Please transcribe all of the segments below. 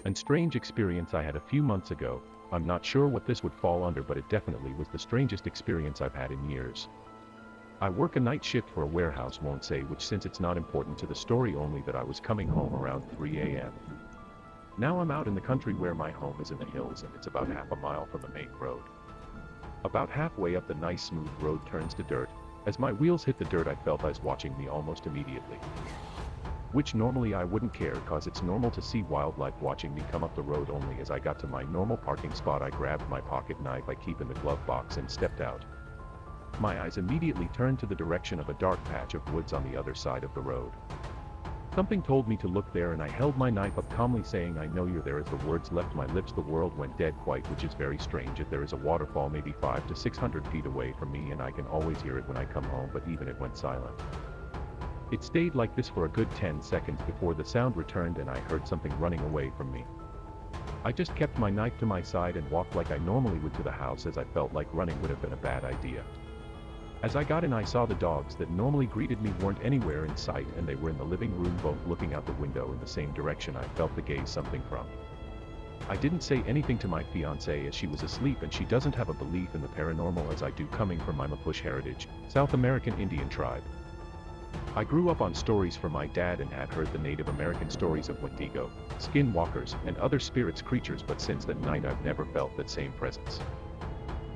and strange experience I had a few months ago. I'm not sure what this would fall under, but it definitely was the strangest experience I've had in years. I work a night shift for a warehouse, won't say which since it's not important to the story, only that I was coming home around 3 a.m. Now I'm out in the country where my home is in the hills, and it's about half a mile from the main road. About halfway up, the nice smooth road turns to dirt. As my wheels hit the dirt, I felt eyes watching me almost immediately. Which normally I wouldn't care, cause it's normal to see wildlife watching me come up the road. Only as I got to my normal parking spot, I grabbed my pocket knife I keep in the glove box and stepped out. My eyes immediately turned to the direction of a dark patch of woods on the other side of the road. Something told me to look there, and I held my knife up calmly, saying, "I know you're there." As the words left my lips, the world went dead quiet, which is very strange. If there is a waterfall maybe 500 to 600 feet away from me, and I can always hear it when I come home, but even it went silent. It stayed like this for a good 10 seconds before the sound returned, and I heard something running away from me. I just kept my knife to my side and walked like I normally would to the house, as I felt like running would have been a bad idea. As I got in, I saw the dogs that normally greeted me weren't anywhere in sight, and they were in the living room, both looking out the window in the same direction I felt the gaze something from. I didn't say anything to my fiancée, as she was asleep and she doesn't have a belief in the paranormal as I do, coming from my Mapuche heritage, South American Indian tribe. I grew up on stories from my dad and had heard the Native American stories of Wendigo, skinwalkers, and other spirits creatures, but since that night I've never felt that same presence.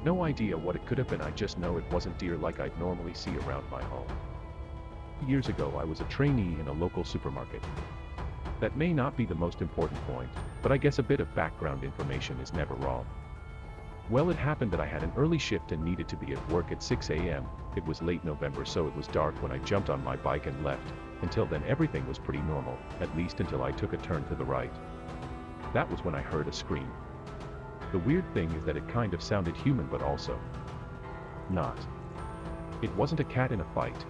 No idea what it could have been, I just know it wasn't deer like I'd normally see around my home. Years ago I was a trainee in a local supermarket. That may not be the most important point, but I guess a bit of background information is never wrong. Well, it happened that I had an early shift and needed to be at work at 6 a.m. It was late November, so it was dark when I jumped on my bike and left. Until then everything was pretty normal, at least until I took a turn to the right. That was when I heard a scream. The weird thing is that it kind of sounded human, but also not. It wasn't a cat in a fight.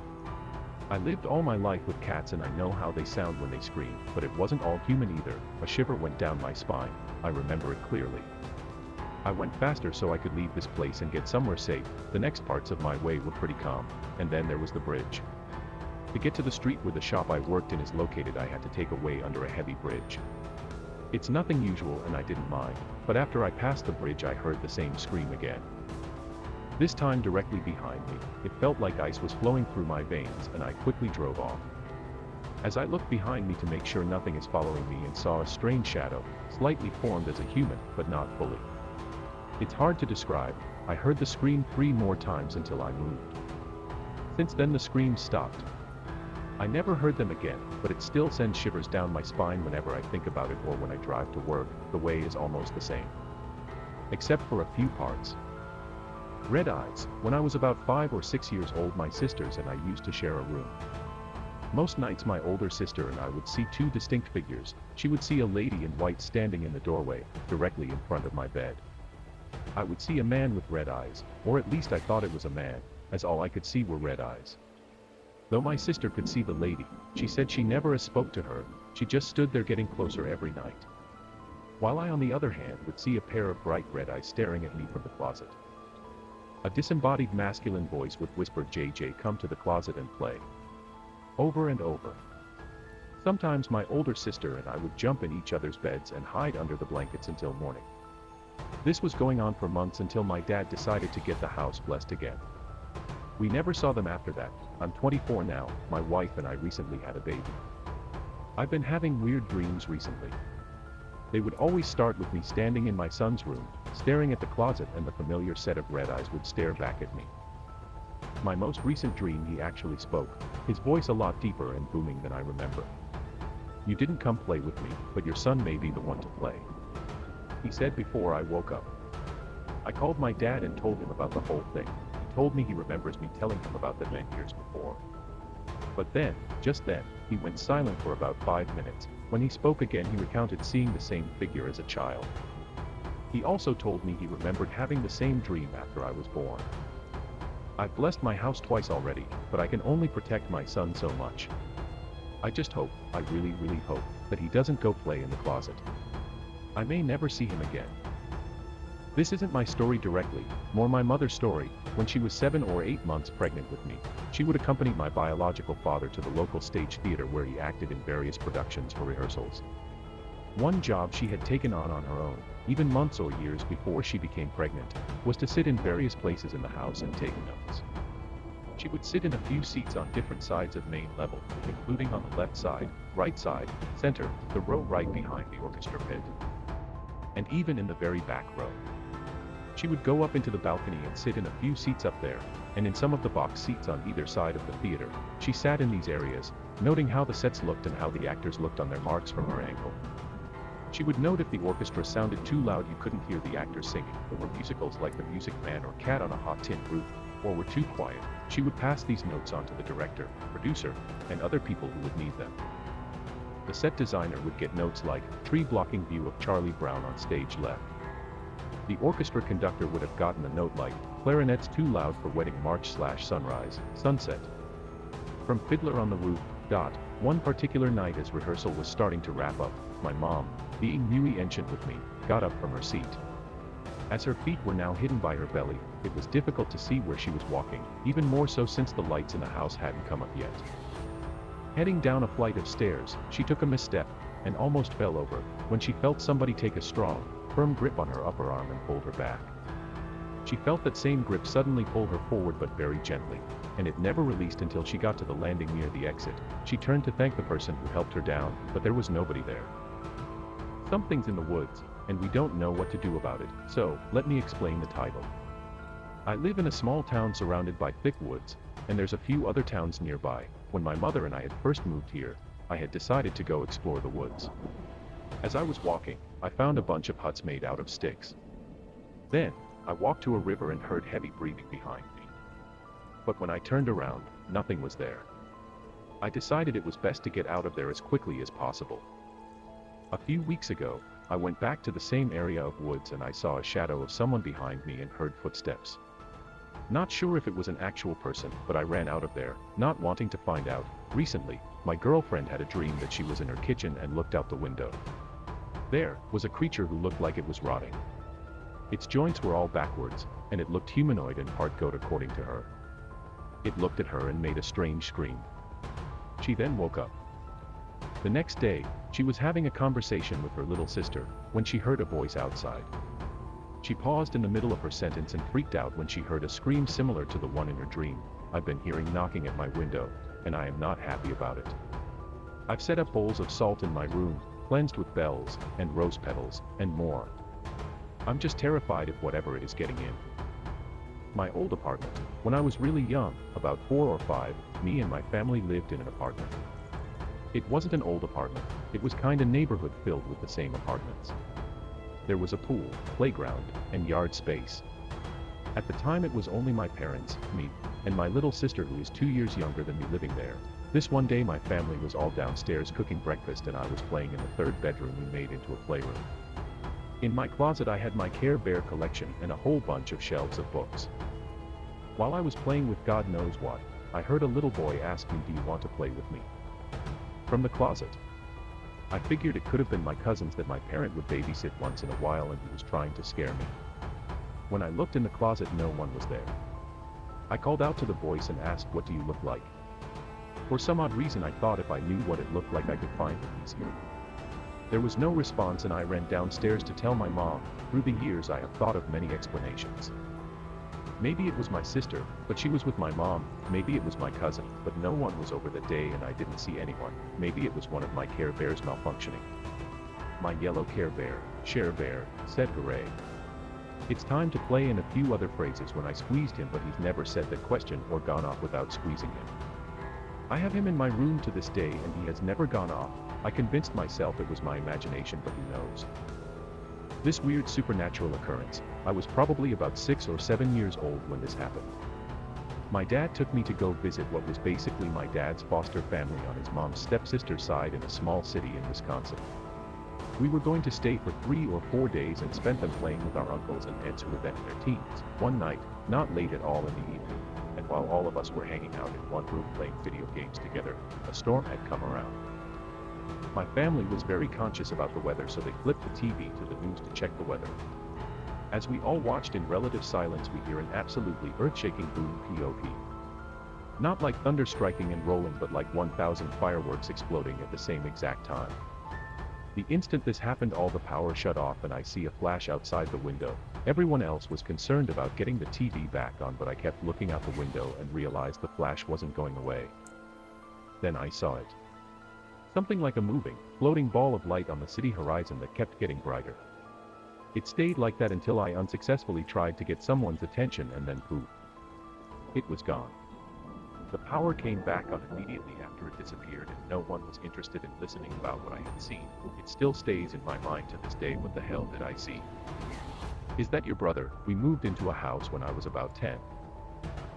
I lived all my life with cats and I know how they sound when they scream, but it wasn't all human either. A shiver went down my spine. I remember it clearly. I went faster so I could leave this place and get somewhere safe. The next parts of my way were pretty calm, and then there was the bridge. To get to the street where the shop I worked in is located, I had to take a way under a heavy bridge. It's nothing usual and I didn't mind, but after I passed the bridge I heard the same scream again. This time directly behind me. It felt like ice was flowing through my veins, and I quickly drove off. As I looked behind me to make sure nothing is following me, and saw a strange shadow, slightly formed as a human, but not fully. It's hard to describe. I heard the scream 3 more times until I moved. Since then the screams stopped. I never heard them again, but it still sends shivers down my spine whenever I think about it, or when I drive to work. The way is almost the same, except for a few parts. Red eyes. When I was about 5 or 6 years old, my sisters and I used to share a room. Most nights my older sister and I would see 2 distinct figures. She would see a lady in white standing in the doorway, directly in front of my bed. I would see a man with red eyes, or at least I thought it was a man, as all I could see were red eyes. Though my sister could see the lady, she said she never spoke to her, she just stood there getting closer every night. While I on the other hand would see a pair of bright red eyes staring at me from the closet. A disembodied masculine voice would whisper, "JJ, come to the closet and play." Over and over. Sometimes my older sister and I would jump in each other's beds and hide under the blankets until morning. This was going on for months until my dad decided to get the house blessed again. We never saw them after that. I'm 24 now, my wife and I recently had a baby. I've been having weird dreams recently. They would always start with me standing in my son's room, staring at the closet, and the familiar set of red eyes would stare back at me. My most recent dream he actually spoke, his voice a lot deeper and booming than I remember. "You didn't come play with me, but your son may be the one to play," he said before I woke up. I called my dad and told him about the whole thing. He told me he remembers me telling him about that many years before. But then, just then, he went silent for about 5 minutes. When he spoke again, he recounted seeing the same figure as a child. He also told me he remembered having the same dream after I was born. I've blessed my house twice already, but I can only protect my son so much. I just hope, I really hope, that he doesn't go play in the closet. I may never see him again. This isn't my story directly, more my mother's story. When she was 7 or 8 months pregnant with me, she would accompany my biological father to the local stage theater where he acted in various productions for rehearsals. One job she had taken on her own, even months or years before she became pregnant, was to sit in various places in the house and take notes. She would sit in a few seats on different sides of main level, including on the left side, right side, center, the row right behind the orchestra pit, and even in the very back row. She would go up into the balcony and sit in a few seats up there, and in some of the box seats on either side of the theater. She sat in these areas, noting how the sets looked and how the actors looked on their marks from her angle. She would note if the orchestra sounded too loud you couldn't hear the actors singing, or musicals like The Music Man or Cat on a Hot Tin Roof, or were too quiet. She would pass these notes on to the director, producer, and other people who would need them. The set designer would get notes like, tree blocking view of Charlie Brown on stage left. The orchestra conductor would have gotten a note like, clarinets too loud for wedding march/sunrise, sunset. From Fiddler on the Roof, one particular night as rehearsal was starting to wrap up, my mom, being muy ancient with me, got up from her seat. As her feet were now hidden by her belly, it was difficult to see where she was walking, even more so since the lights in the house hadn't come up yet. Heading down a flight of stairs, she took a misstep, and almost fell over, when she felt somebody take a strong, firm grip on her upper arm and pulled her back. She felt that same grip suddenly pull her forward but very gently, and it never released until she got to the landing near the exit. She turned to thank the person who helped her down, but there was nobody there. Something's in the woods, and we don't know what to do about it, so, let me explain the title. I live in a small town surrounded by thick woods, and there's a few other towns nearby. When my mother and I had first moved here, I had decided to go explore the woods. As I was walking, I found a bunch of huts made out of sticks. Then, I walked to a river and heard heavy breathing behind me. But when I turned around, nothing was there. I decided it was best to get out of there as quickly as possible. A few weeks ago, I went back to the same area of woods and I saw a shadow of someone behind me and heard footsteps. Not sure if it was an actual person, but I ran out of there, not wanting to find out. Recently, my girlfriend had a dream that she was in her kitchen and looked out the window. There was a creature who looked like it was rotting. Its joints were all backwards, and it looked humanoid and part goat according to her. It looked at her and made a strange scream. She then woke up. The next day, she was having a conversation with her little sister, when she heard a voice outside. She paused in the middle of her sentence and freaked out when she heard a scream similar to the one in her dream. I've been hearing knocking at my window, and I am not happy about it. I've set up bowls of salt in my room, cleansed with bells, and rose petals, and more. I'm just terrified of whatever it is getting in. My old apartment. When I was really young, about 4 or 5, me and my family lived in an apartment. It wasn't an old apartment, it was kinda neighborhood filled with the same apartments. There was a pool, playground, and yard space. At the time it was only my parents, me, and my little sister who is 2 years younger than me living there. This one day my family was all downstairs cooking breakfast and I was playing in the third bedroom we made into a playroom. In my closet I had my Care Bear collection and a whole bunch of shelves of books. While I was playing with God knows what, I heard a little boy ask me, "Do you want to play with me?" From the closet. I figured it could have been my cousins that my parent would babysit once in a while and he was trying to scare me. When I looked in the closet no one was there. I called out to the voice and asked, "What do you look like?" For some odd reason I thought if I knew what it looked like I could find it easier. There was no response and I ran downstairs to tell my mom. Through the years I have thought of many explanations. Maybe it was my sister, but she was with my mom. Maybe it was my cousin, but no one was over the day and I didn't see anyone. Maybe it was one of my Care Bears malfunctioning. My yellow Care Bear, Share Bear, said hooray. It's time to play in a few other phrases when I squeezed him, but he's never said that question or gone off without squeezing him. I have him in my room to this day and he has never gone off. I convinced myself it was my imagination, but who knows. This weird supernatural occurrence, I was probably about 6 or 7 years old when this happened. My dad took me to go visit what was basically my dad's foster family on his mom's stepsister's side in a small city in Wisconsin. We were going to stay for 3 or 4 days and spent them playing with our uncles and aunts who were then in their teens. One night, not late at all in the evening, and while all of us were hanging out in one room playing video games together, a storm had come around. My family was very conscious about the weather, so they flipped the TV to the news to check the weather. As we all watched in relative silence, we hear an absolutely earth-shaking boom pop. Not like thunder striking and rolling, but like 1,000 fireworks exploding at the same exact time. The instant this happened, all the power shut off and I see a flash outside the window. Everyone else was concerned about getting the TV back on, but I kept looking out the window and realized the flash wasn't going away. Then I saw it. Something like a moving, floating ball of light on the city horizon that kept getting brighter. It stayed like that until I unsuccessfully tried to get someone's attention, and then poof. It was gone. The power came back on immediately after it disappeared, and no one was interested in listening about what I had seen. It still stays in my mind to this day. What the hell did I see? Is that your brother? We moved into a house when I was about 10.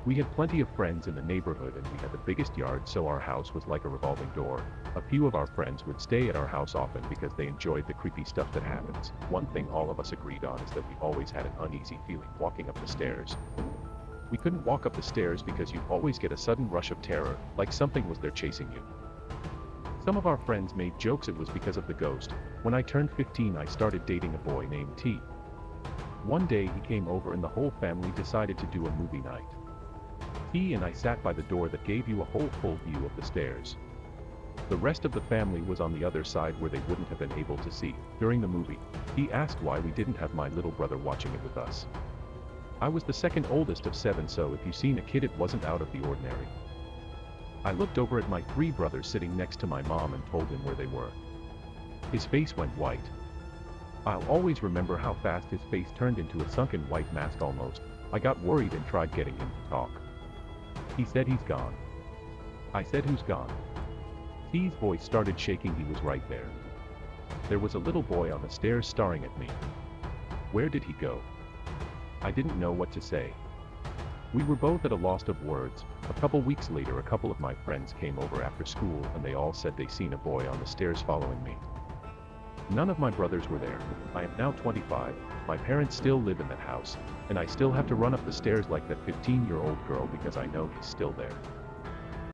We had plenty of friends in the neighborhood and we had the biggest yard, so our house was like a revolving door. A few of our friends would stay at our house often because they enjoyed the creepy stuff that happens. One thing all of us agreed on is that we always had an uneasy feeling walking up the stairs. We couldn't walk up the stairs because you'd always get a sudden rush of terror, like something was there chasing you. Some of our friends made jokes it was because of the ghost. When I turned 15, I started dating a boy named T. One day he came over and the whole family decided to do a movie night. He and I sat by the door that gave you a whole full view of the stairs. The rest of the family was on the other side where they wouldn't have been able to see. During the movie, he asked why we didn't have my little brother watching it with us. I was the second oldest of 7, so if you seen a kid, it wasn't out of the ordinary. I looked over at my 3 brothers sitting next to my mom and told him where they were. His face went white. I'll always remember how fast his face turned into a sunken white mask almost. I got worried and tried getting him to talk. He said he's gone. I said who's gone? T's voice started shaking. He was right there. There was a little boy on the stairs staring at me. Where did he go? I didn't know what to say. We were both at a loss of words. A couple weeks later, a couple of my friends came over after school and they all said they seen a boy on the stairs following me. None of my brothers were there. I am now 25, my parents still live in that house, and I still have to run up the stairs like that 15-year-old girl because I know he's still there.